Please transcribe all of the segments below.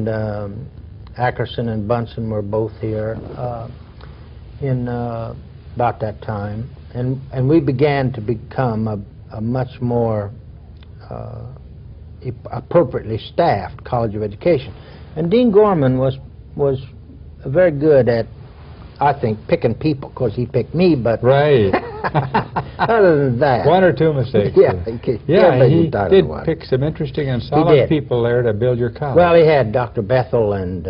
Ackerson and Bunsen were both here in about that time, and we began to become a much more appropriately staffed College of Education. And Dean Gorman was very good at, I think, picking people. Of course, he picked me, but right. Other than that, one or two mistakes. Yeah, he did pick some interesting and solid people there to build your college. Well, he had Dr. Bethel and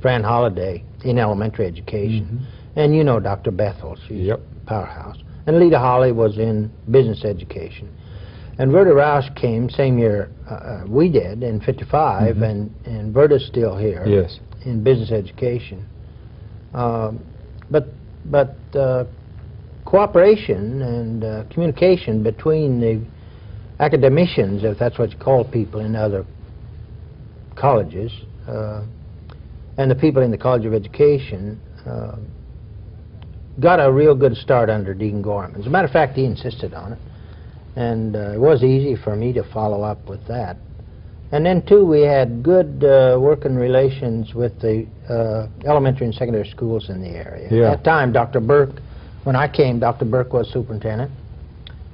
Fran Holliday in elementary education, and you know Dr. Bethel, she's a powerhouse. And Lita Holly was in business education. And Verda Rausch came same year we did, in '55, and Verda's still here in business education. But cooperation and communication between the academicians, if that's what you call people in other colleges, and the people in the College of Education got a real good start under Dean Gorman. As a matter of fact, he insisted on it. And it was easy for me to follow up with that. And then, too, we had good working relations with the elementary and secondary schools in the area. At that time, Dr. Burke, when I came, Dr. Burke was superintendent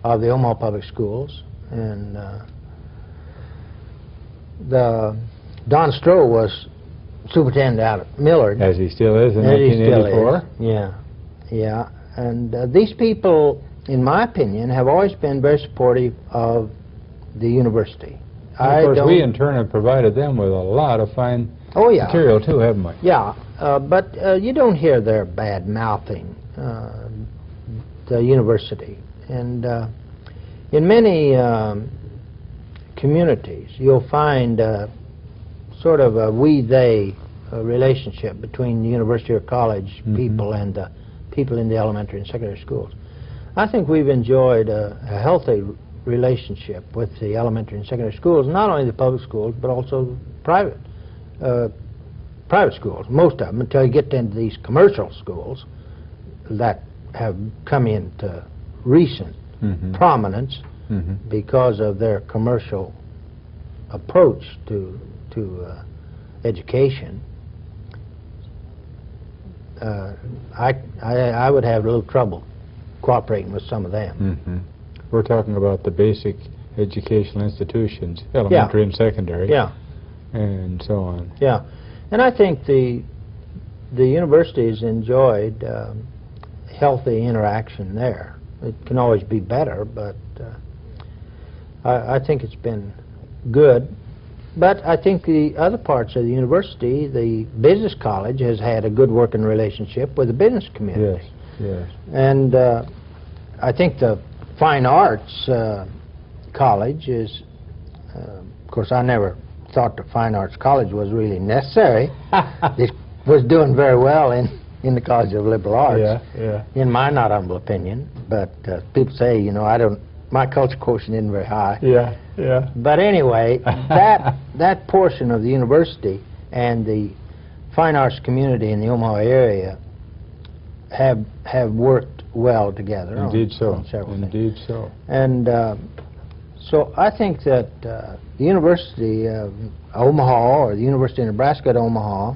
of the Omaha Public Schools. And Don Stroh was superintendent out at Millard. As he still is in 1984. Yeah. And these people, in my opinion, have always been very supportive of the university. And of course, we in turn have provided them with a lot of fine material too, haven't we? Yeah, but you don't hear their bad-mouthing the university. And in many communities, you'll find sort of a we-they relationship between the university or college people and the people in the elementary and secondary schools. I think we've enjoyed a healthy relationship with the elementary and secondary schools, not only the public schools, but also private schools, most of them, until you get into these commercial schools that have come into recent prominence because of their commercial approach to education. I would have a little trouble cooperating with some of them. We're talking about the basic educational institutions, elementary and secondary, and so on. Yeah, and I think the universities enjoyed healthy interaction there. It can always be better, but I think it's been good. But I think the other parts of the university, the business college, has had a good working relationship with the business community. Yes. And I think the Fine Arts College is, of course, I never thought the Fine Arts College was really necessary. It was doing very well in the College of Liberal Arts, in my not humble opinion. But people say, you know, my culture quotient isn't very high. But anyway, that portion of the university and the fine arts community in the Omaha area have worked well together. Indeed on several things. Indeed so. And so I think that the University of Omaha, or the University of Nebraska at Omaha,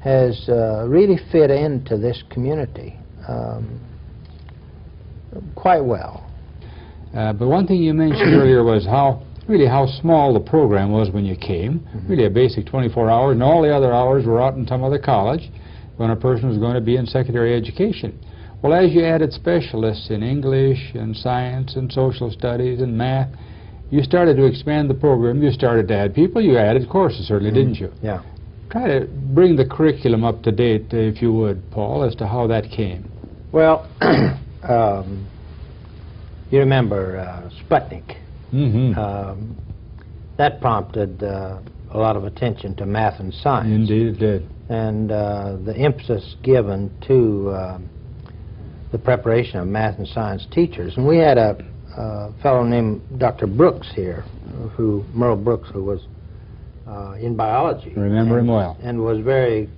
has really fit into this community quite well. But one thing you mentioned earlier was how small the program was when you came. Really a basic 24 hours, and all the other hours were out in some other college when a person was going to be in secondary education. Well, as you added specialists in English and science and social studies and math, you started to expand the program. You started to add people. You added courses, certainly, didn't you? Yeah. Try to bring the curriculum up to date, if you would, Paul, as to how that came. Well, you remember Sputnik. That prompted a lot of attention to math and science. Indeed it did. And the emphasis given to the preparation of math and science teachers. And we had a fellow named Dr. Brooks here, Merle Brooks, who was in biology. Remember him well. And was very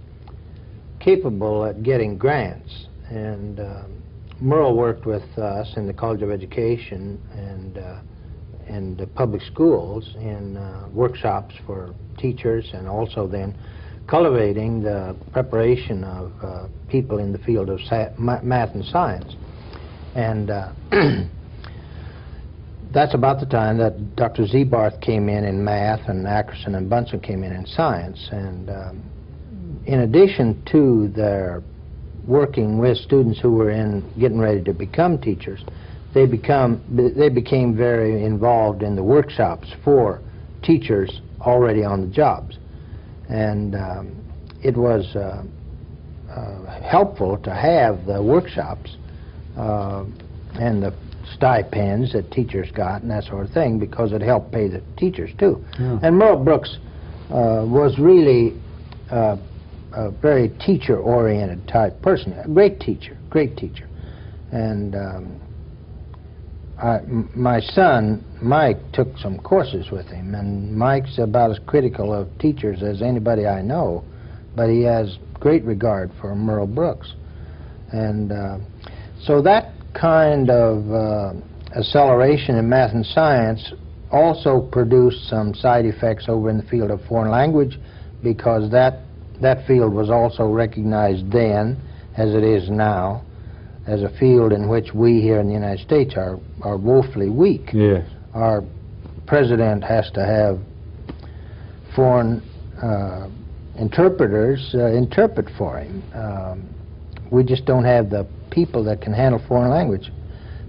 capable at getting grants. And Merle worked with us in the College of Education, and the public schools in workshops for teachers, and also then cultivating the preparation of people in the field of math and science. And that's about the time that Dr. Zebarth came in math, and Ackerson and Bunsen came in science. And in addition to their working with students who were getting ready to become teachers, they became very involved in the workshops for teachers already on the jobs. And it was helpful to have the workshops and the stipends that teachers got and that sort of thing, because it helped pay the teachers too. Yeah. And Merle Brooks was really a very teacher-oriented type person, a great teacher, And my son, Mike, took some courses with him, and Mike's about as critical of teachers as anybody I know, but he has great regard for Merle Brooks. And so that kind of acceleration in math and science also produced some side effects over in the field of foreign language, because that field was also recognized then, as it is now, as a field in which we here in the United States are woefully weak. Yes. Our president has to have foreign interpreters interpret for him. We just don't have the people that can handle foreign language.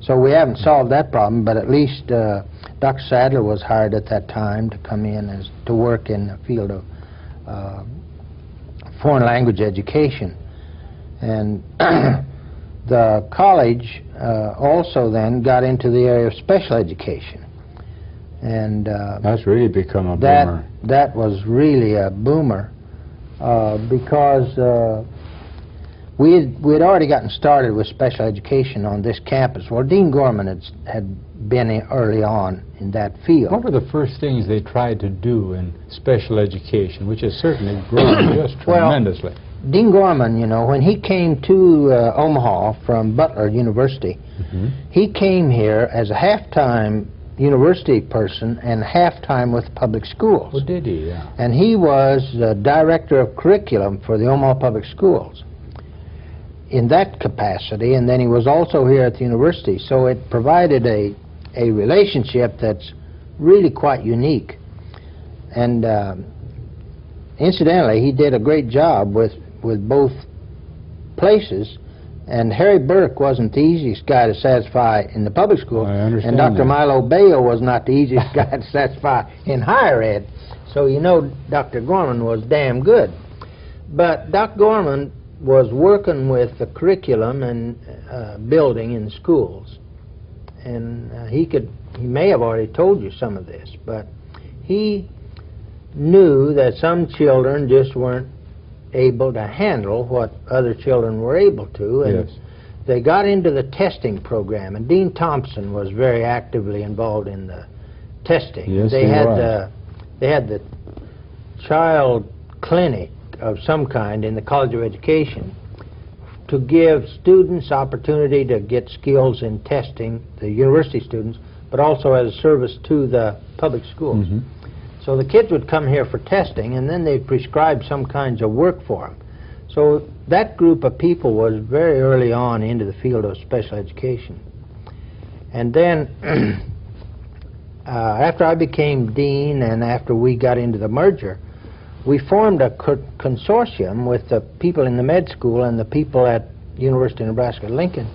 So we haven't solved that problem, but at least Dr. Sadler was hired at that time to come in to work in the field of foreign language education. And the college also then got into the area of special education. And that's really become a boomer. That was really a boomer, because we had already gotten started with special education on this campus. Well, Dean Gorman had been early on in that field. What were the first things they tried to do in special education, which has certainly grown just tremendously? Well, Dean Gorman, you know, when he came to Omaha from Butler University, he came here as a half-time university person and half-time with public schools. Oh, did he? Yeah. And he was the director of curriculum for the Omaha Public Schools in that capacity, and then he was also here at the university. So it provided a relationship that's really quite unique. And incidentally, he did a great job with both places. And Harry Burke wasn't the easiest guy to satisfy in the public school. I understand. And Dr. Milo Bayo was not the easiest guy to satisfy in higher ed. So you know Dr. Gorman was damn good. But Dr. Gorman was working with the curriculum and building in the schools. And he may have already told you some of this, but he knew that some children just weren't able to handle what other children were able to, and yes, they got into the testing program, and Dean Thompson was very actively involved in the testing. Yes, they had the child clinic of some kind in the College of Education to give students opportunity to get skills in testing, the university students, but also as a service to the public schools. So the kids would come here for testing, and then they'd prescribe some kinds of work for them. So that group of people was very early on into the field of special education. And then after I became dean and after we got into the merger, we formed a consortium with the people in the med school and the people at University of Nebraska-Lincoln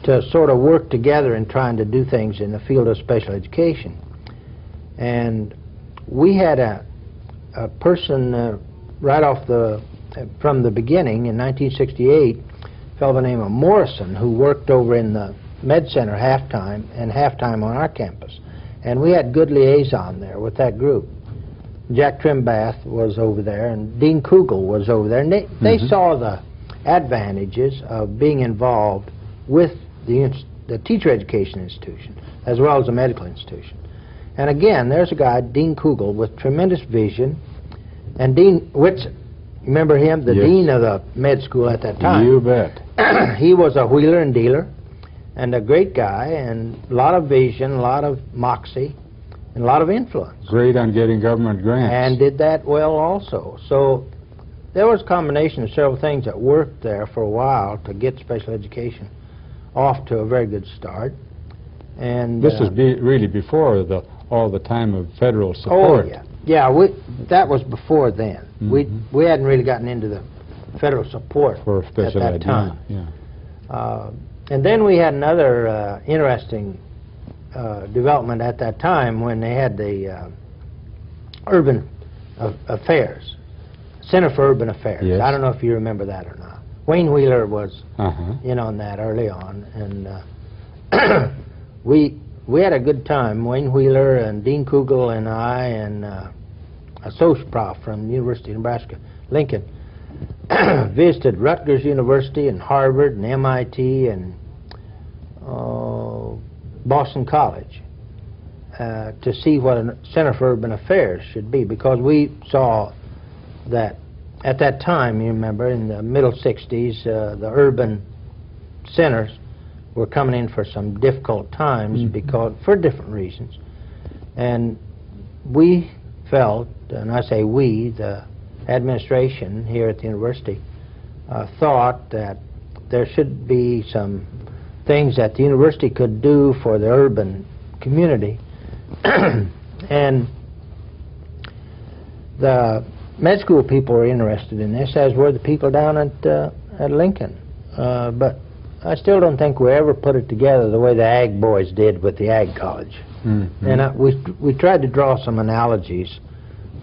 to sort of work together in trying to do things in the field of special education. And we had a person right off from the beginning in 1968, a fellow by the name of Morrison, who worked over in the Med Center half-time and half-time on our campus. And we had good liaison there with that group. Jack Trimbath was over there, and Dean Kugel was over there. And they saw the advantages of being involved with the teacher education institution as well as the medical institution. And again, there's a guy, Dean Kugel, with tremendous vision. And Dean Whitson, remember him? The dean of the med school at that time. You bet. He was a wheeler and dealer and a great guy, and a lot of vision, a lot of moxie. and a lot of influence. Great on getting government grants. And did that well also. So there was a combination of several things that worked there for a while to get special education off to a very good start. And this was really before all the time of federal support. Oh yeah, yeah. That was before then. We hadn't really gotten into the federal support for special at that time. And then we had another interesting development at that time when they had the Urban Affairs, Center for Urban Affairs. Yes. I don't know if you remember that or not. Wayne Wheeler was in on that early on, and we had a good time. Wayne Wheeler and Dean Kugel and I and a social prof from the University of Nebraska, Lincoln, visited Rutgers University and Harvard and MIT and Boston College to see what a Center for Urban Affairs should be, because we saw that at that time, you remember, in the middle 60s, the urban centers were coming in for some difficult times because for different reasons. And we felt, and I say we, the administration here at the university, thought that there should be some things that the university could do for the urban community. And the med school people were interested in this, as were the people down at Lincoln. But I still don't think we ever put it together the way the ag boys did with the ag college. And we tried to draw some analogies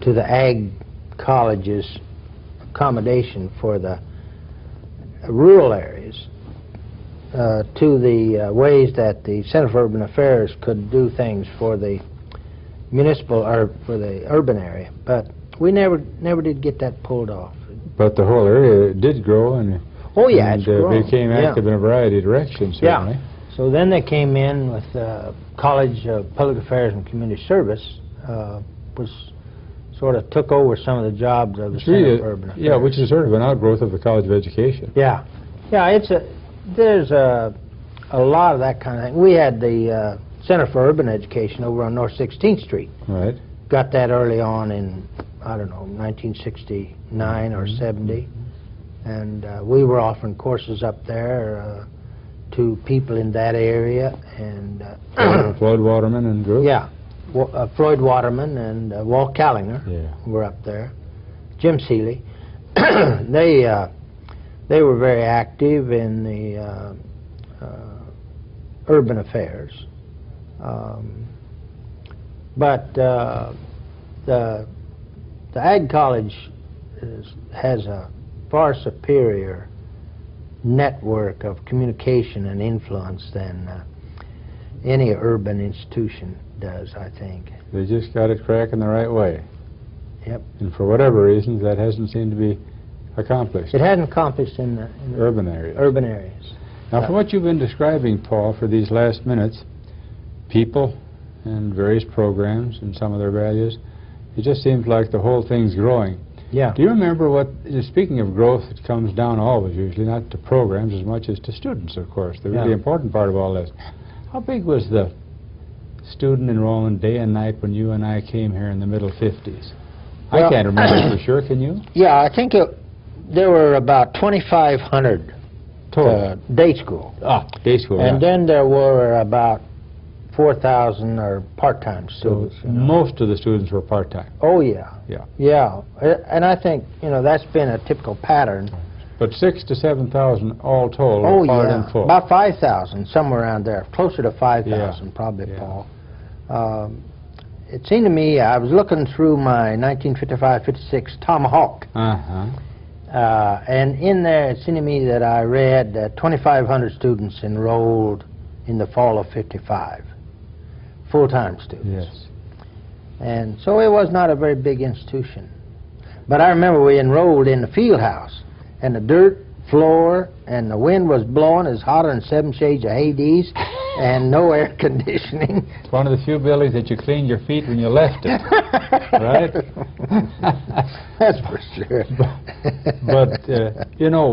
to the ag college's accommodation for the rural areas, to the ways that the Center for Urban Affairs could do things for the municipal or for the urban area. But we never did get that pulled off. But the whole area did grow, and it's grown. Became active in a variety of directions, certainly. Yeah. So then they came in with College of Public Affairs and Community Service, was sort of took over some of the jobs of the Center for Urban Affairs. Yeah, which is sort of an outgrowth of the College of Education. Yeah. Yeah, there's a lot of that kind of thing. We had the Center for Urban Education over on North 16th Street. Right. Got that early on in, I don't know, 1969 or 70. And we were offering courses up there to people in that area. And Floyd Waterman and group? Yeah. Floyd Waterman and Walt Callinger were up there. Jim Seeley. They were very active in the urban affairs. But the Ag College has a far superior network of communication and influence than any urban institution does, I think. They just got it cracking the right way. Yep. And for whatever reasons, that hasn't seemed to be accomplished. It hasn't accomplished in the urban areas. Urban areas. Now, from what you've been describing, Paul, for these last minutes, people and various programs and some of their values, it just seems like the whole thing's growing. Yeah. Do you remember what, speaking of growth, it comes down always usually, not to programs as much as to students, of course, the really important part of all this. How big was the student enrollment day and night when you and I came here in the middle 50s? Well, I can't remember for sure, can you? Yeah, I think there were about 2,500 day school. Day school, and then there were about 4,000 are part-time students. So most of the students were part-time. Oh, yeah. Yeah. Yeah. And I think, that's been a typical pattern. But 6,000 to 7,000 all told were part and full. About 5,000, somewhere around there. Closer to 5,000, probably, Paul. It seemed to me, I was looking through my 1955-56 Tomahawk. And in there, it seemed to me that I read that 2,500 students enrolled in the fall of '55, full-time students. Yes. And so it was not a very big institution. But I remember we enrolled in the field house, and the dirt floor, and the wind was blowing as hotter than 7 shades of Hades, and no air conditioning. It's one of the few buildings that you cleaned your feet when you left it, right? That's for sure. But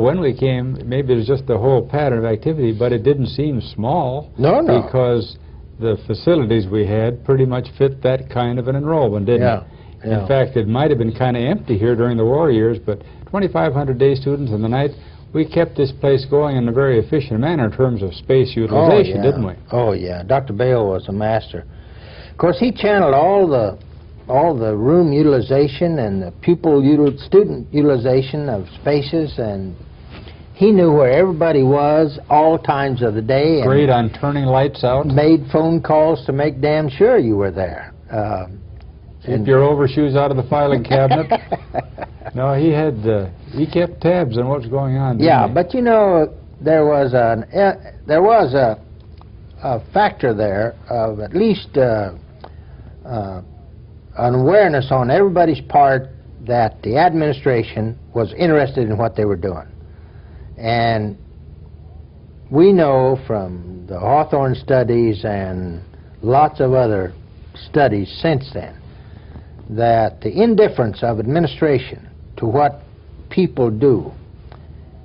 when we came, maybe it was just the whole pattern of activity, but it didn't seem small. No. Because the facilities we had pretty much fit that kind of an enrollment, didn't it? Yeah. In fact, it might have been kind of empty here during the war years, but 2,500 day students in the night, we kept this place going in a very efficient manner in terms of space utilization, didn't we? Oh, yeah. Dr. Bale was a master. Of course, he channeled all the room utilization and the student utilization of spaces, and he knew where everybody was all times of the day. Great on turning lights out. Made phone calls to make damn sure you were there. Keep your overshoes out of the filing cabinet. No, he kept tabs on what's going on. Yeah, but you know, there was a factor there of at least an awareness on everybody's part that the administration was interested in what they were doing. And we know from the Hawthorne studies and lots of other studies since then that the indifference of administration to what people do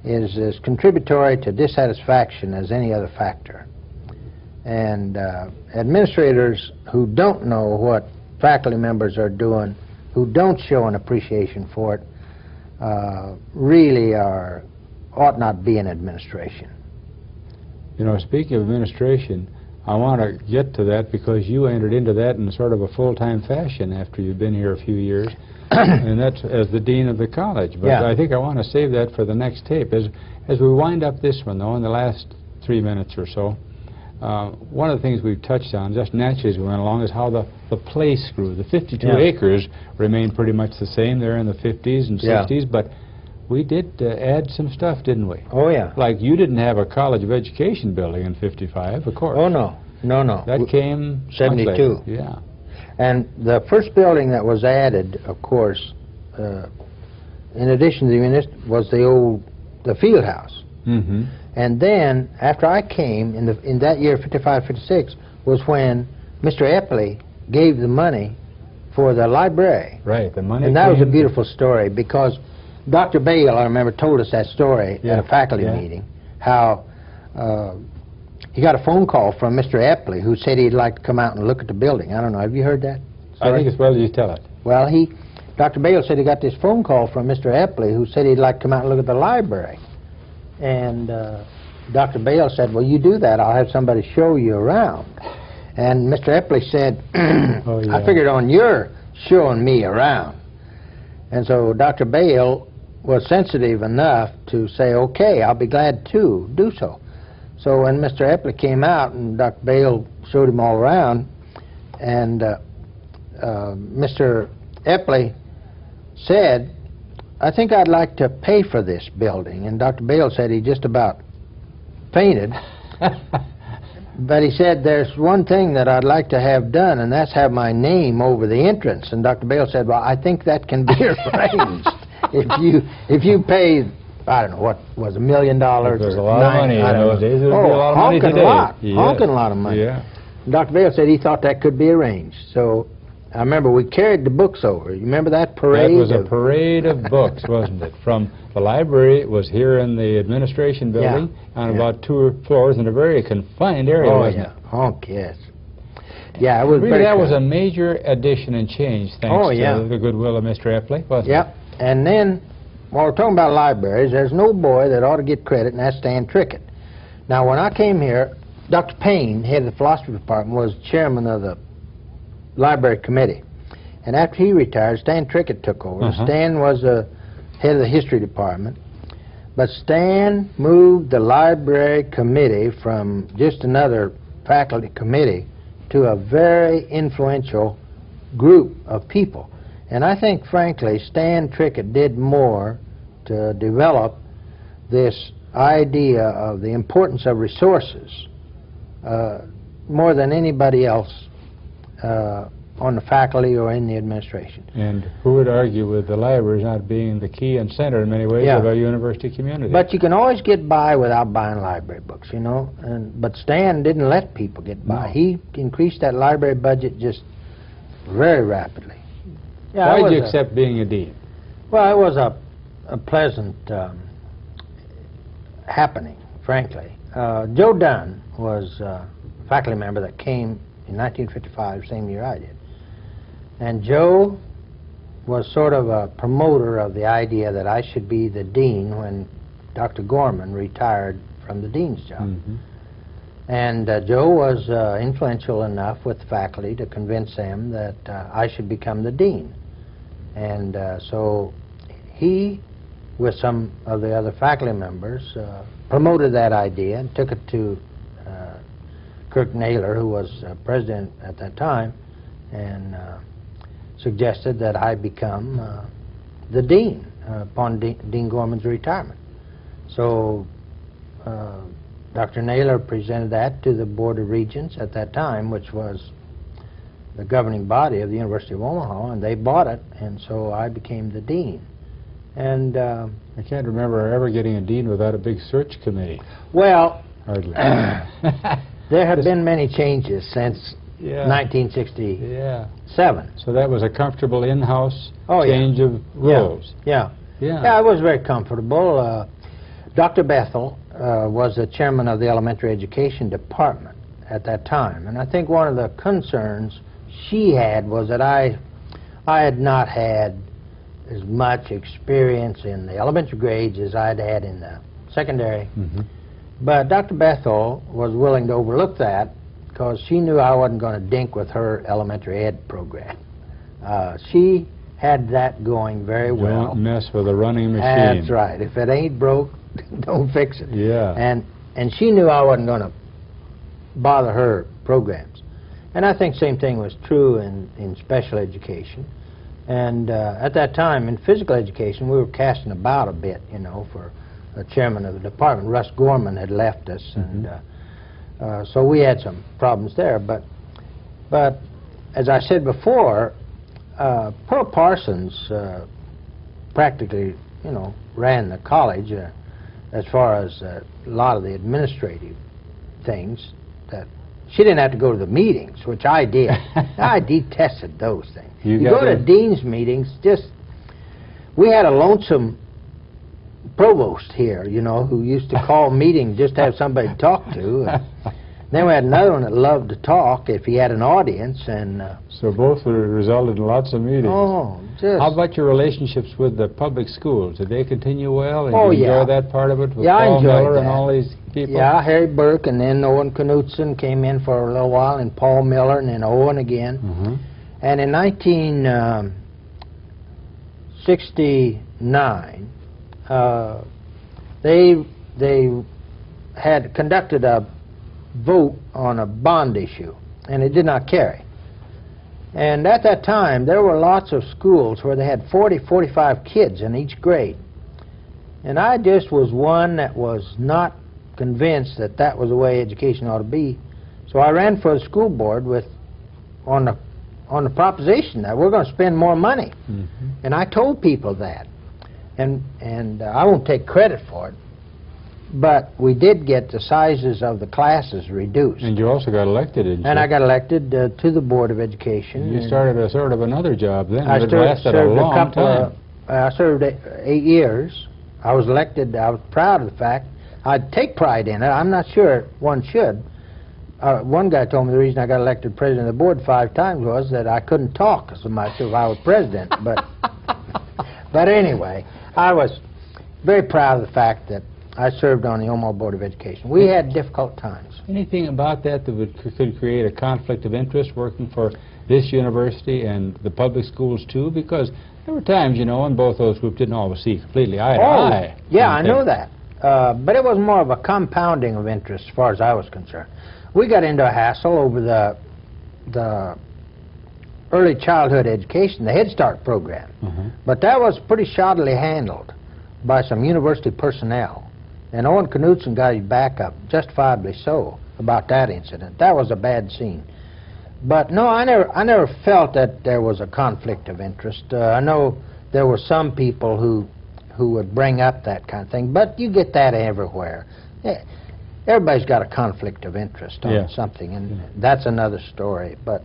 is as contributory to dissatisfaction as any other factor. And administrators who don't know what faculty members are doing, who don't show an appreciation for it, really ought not be in administration. You know, speaking of administration, I want to get to that because you entered into that in sort of a full-time fashion after you've been here a few years, and that's as the dean of the college. But yeah. I think I want to save that for the next tape. As we wind up this one, though, in the last 3 minutes or so, one of the things we've touched on just naturally as we went along is how the place grew. The 52 acres remained pretty much the same there in the 50s and 60s, but we did add some stuff, didn't we? Oh, yeah. Like you didn't have a College of Education building in 55, of course. Oh, no. No, no. That came 72. Yeah. And the first building that was added, of course, in addition to the municipal, was the field house. Mm-hmm. And then, after I came, in that year, 55, 56, was when Mr. Epley gave the money for the library. Right, the money. And that was a beautiful story because Dr. Bale, I remember, told us that story at a faculty meeting, how he got a phone call from Mr. Epley who said he'd like to come out and look at the building. I don't know, have you heard that story? I think it's well you tell it. Well, Dr. Bale said he got this phone call from Mr. Epley who said he'd like to come out and look at the library. And Dr. Bale said, well, you do that, I'll have somebody show you around. And Mr. Epley said, I figured on your showing me around. And so Dr. Bale was sensitive enough to say, okay, I'll be glad to do so. So when Mr. Epley came out and Dr. Bale showed him all around, and Mr. Epley said, I think I'd like to pay for this building. And Dr. Bale said he just about fainted. But he said, there's one thing that I'd like to have done, and that's have my name over the entrance. And Dr. Bale said, well, I think that can be arranged. If you pay, I don't know, what was $1 million? There's a lot of money in those days. There'd be a lot of money today. Honking a lot of money. Yeah. Dr. Bale said he thought that could be arranged. So I remember we carried the books over. You remember that parade? That was a parade of books, wasn't it? From the library, it was here in the administration building, on about 2 floors in a very confined area, wasn't it? Honk, yes. Yeah, it was really, that was a major addition and change, thanks to the goodwill of Mr. Epley, wasn't it? Yep. And then, while we're talking about libraries, there's no boy that ought to get credit, and that's Stan Trickett. Now, when I came here, Dr. Payne, head of the philosophy department, was chairman of the library committee. And after he retired, Stan Trickett took over. Stan was the head of the history department. But Stan moved the library committee from just another faculty committee to a very influential group of people. And I think, frankly, Stan Trickett did more to develop this idea of the importance of resources more than anybody else on the faculty or in the administration. And who would argue with the libraries not being the key and center in many ways of our university community? But you can always get by without buying library books, you know. But Stan didn't let people get by. No. He increased that library budget just very rapidly. Yeah, why did you accept being a dean? Well, it was a pleasant happening, frankly. Joe Dunn was faculty member that came in 1955, same year I did. And Joe was sort of a promoter of the idea that I should be the dean when Dr. Gorman retired from the dean's job. Mm-hmm. And Joe was influential enough with the faculty to convince them that I should become the dean. And so he, with some of the other faculty members, promoted that idea and took it to Kirk Naylor, who was president at that time, and suggested that I become the dean upon Dean Gorman's retirement. So Dr. Naylor presented that to the Board of Regents at that time, which was the governing body of the University of Omaha, and they bought it, and so I became the dean. And I can't remember ever getting a dean without a big search committee. Well, Hardly. there have been many changes since 1967. Yeah. So that was a comfortable in-house change of roles. Yeah, I was very comfortable. Dr. Bethel was the chairman of the elementary education department at that time, and I think one of the concerns she had was that I had not had as much experience in the elementary grades as I'd had in the secondary. Mm-hmm. But Dr. Bethel was willing to overlook that because she knew I wasn't going to dink with her elementary ed program. She had that going very well. Don't mess with a running machine. That's right. If it ain't broke, don't fix it. Yeah. And she knew I wasn't going to bother her programs. And I think same thing was true in special education. And at that time, in physical education, we were casting about a bit, you know, for the chairman of the department. Russ Gorman had left us, mm-hmm. and so we had some problems there. But as I said before, Pearl Parsons practically, you know, ran the college as far as a lot of the administrative things. That she didn't have to go to the meetings, which I did. I detested those things. You go to dean's meetings, we had a lonesome provost here, you know, who used to call meetings just to have somebody to talk to. And then we had another one that loved to talk if he had an audience. And so both resulted in lots of meetings. Oh, how about your relationships with the public schools? Did they continue well? And you enjoy that part of it with I Paul enjoyed Miller that. and all these people? Yeah, Harry Burke, and then Owen Knutson came in for a little while, and Paul Miller, and then Owen again. Mm-hmm. And in 1969, they had conducted a vote on a bond issue, and it did not carry. And at that time, there were lots of schools where they had 40, 45 kids in each grade. And I just was one that was not convinced that that was the way education ought to be. So I ran for the school board on the proposition that we're going to spend more money. Mm-hmm. And I told people that. And I won't take credit for it, but we did get the sizes of the classes reduced. And you also got elected, didn't you? And I got elected to the Board of Education. You started a sort of another job then. I lasted a long time. I served 8 years. I was elected. I was proud of the fact. I'd take pride in it. I'm not sure one should. One guy told me the reason I got elected president of the board 5 times was that I couldn't talk so much if I was president. But anyway, I was very proud of the fact that I served on the Omaha Board of Education. We had difficult times. Anything about that could create a conflict of interest working for this university and the public schools too? Because there were times, you know, when both those groups didn't always see completely eye to eye. Yeah, I know that. But it was more of a compounding of interest as far as I was concerned. We got into a hassle over the early childhood education, the Head Start program. Mm-hmm. But that was pretty shoddily handled by some university personnel. And Owen Knutson got his back up, justifiably so, about that incident. That was a bad scene. But no, I never felt that there was a conflict of interest. I know there were some people who would bring up that kind of thing, but you get that everywhere. Everybody's got a conflict of interest on something, and that's another story. But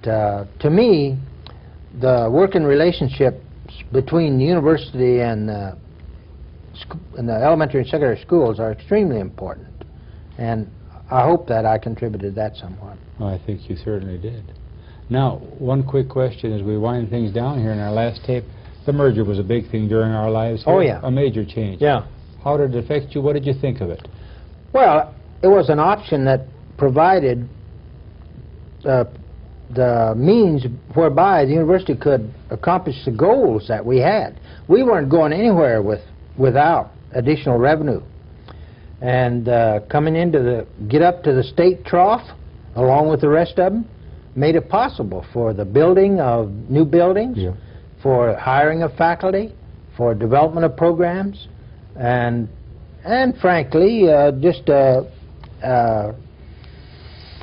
to me, the working relationships between the university and the elementary and secondary schools are extremely important. And I hope that I contributed that somewhat. Well, I think you certainly did. Now, one quick question as we wind things down here in our last tape. The merger was a big thing during our lives here. Oh, yeah. A major change. Yeah. How did it affect you? What did you think of it? Well, it was an option that provided the means whereby the university could accomplish the goals that we had. We weren't going anywhere without additional revenue. And coming into get up to the state trough, along with the rest of them, made it possible for the building of new buildings, yeah, for hiring of faculty, for development of programs, and frankly, just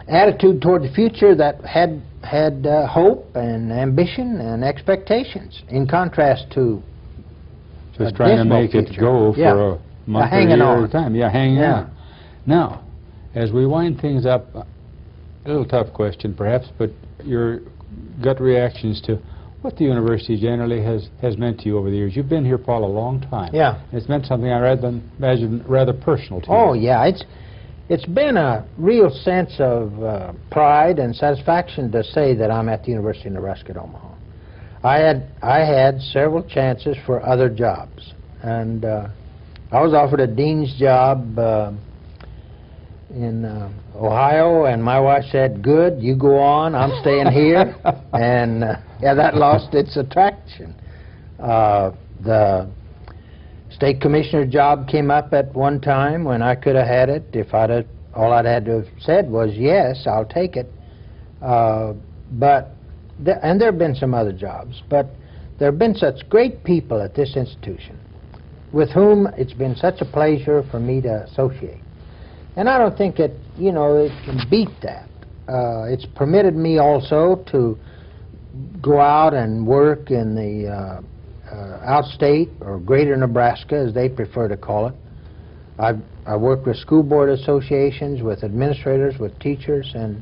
attitude toward the future that had hope and ambition and expectations, in contrast to just trying to make it go for a month or a year at a time. Yeah, hanging on. Now, as we wind things up, a little tough question perhaps, but your gut reactions to what the university generally has meant to you over the years. You've been here, Paul, a long time. Yeah. It's meant something I imagine rather personal to you. Oh, yeah. It's been a real sense of pride and satisfaction to say that I'm at the University of Nebraska at Omaha. I had several chances for other jobs, and I was offered a dean's job in Ohio, and my wife said, "Good, you go on, I'm staying here." And yeah, that lost its attraction. The state commissioner job came up at one time when I could have had it if all I'd had to have said was, "Yes, I'll take it." And there have been some other jobs, but there have been such great people at this institution with whom it's been such a pleasure for me to associate. And I don't think it can beat that. It's permitted me also to go out and work in the outstate, or greater Nebraska, as they prefer to call it. I work with school board associations, with administrators, with teachers, and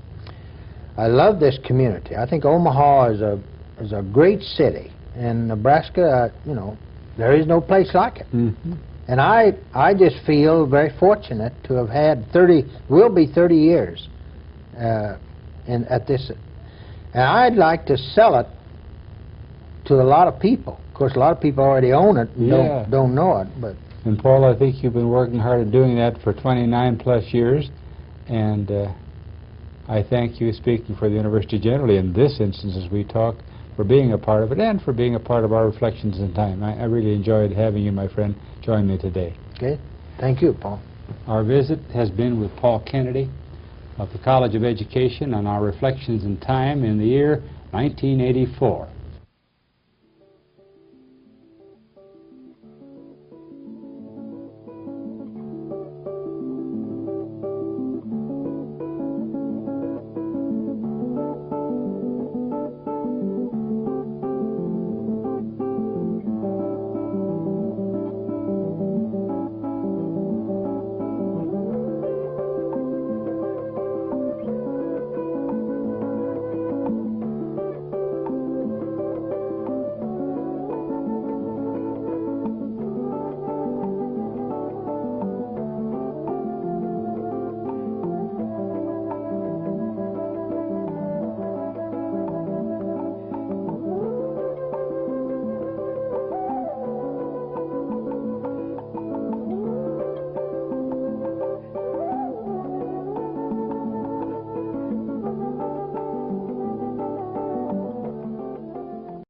I love this community. I think Omaha is a great city, and Nebraska, there is no place like it. Mm-hmm. And I just feel very fortunate to have had 30 years at this. And I'd like to sell it to a lot of people. Of course, a lot of people already own it and don't know it. But And Paul, I think you've been working hard at doing that for 29 plus years, and I thank you, speaking for the university generally in this instance as we talk, for being a part of it and for being a part of our reflections in time. I really enjoyed having you, my friend, join me today. okay, thank you, Paul. Our visit has been with Paul Kennedy of the College of Education on our reflections in time in the year 1984.